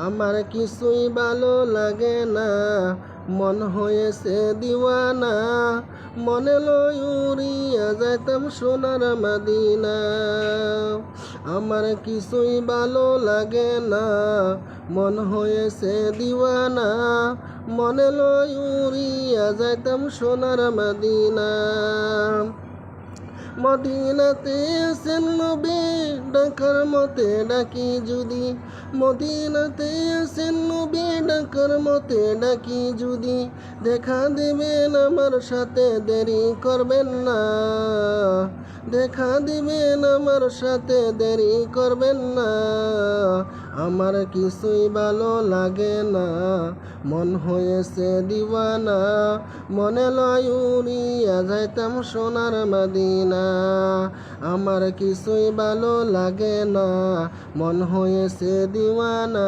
আমার কিছুই ভালো লাগে না, মন হয়েছে দিওয়ানা। মনে লই উড়িয়া যাইতাম সোনার মদিনা। আমার কিছুই ভালো লাগে না, মন হয়েছে দিওয়ানা। মনে লই উড়িয়া যাইতাম সোনার মদিনা। মদিনাতে আছেন নবী, ডাকার মতে ডাকি যদি। মদিনাতে আছেন নবী, ডাকার মতে ডাকি যদি। দেখা দিবেন আমার সাথে, দেরি করবেন না। দেখা দিবেন আমার সাথে, দেরি করবেন না। আমার কিছুই ভালো লাগে না, মন হয়েছে দিওয়ানা। মনে লয় উড়িয়া যাইতাম সোনার মদিনা। আমার কিছুই ভালো লাগে না, মন হয়েছে দিওয়ানা।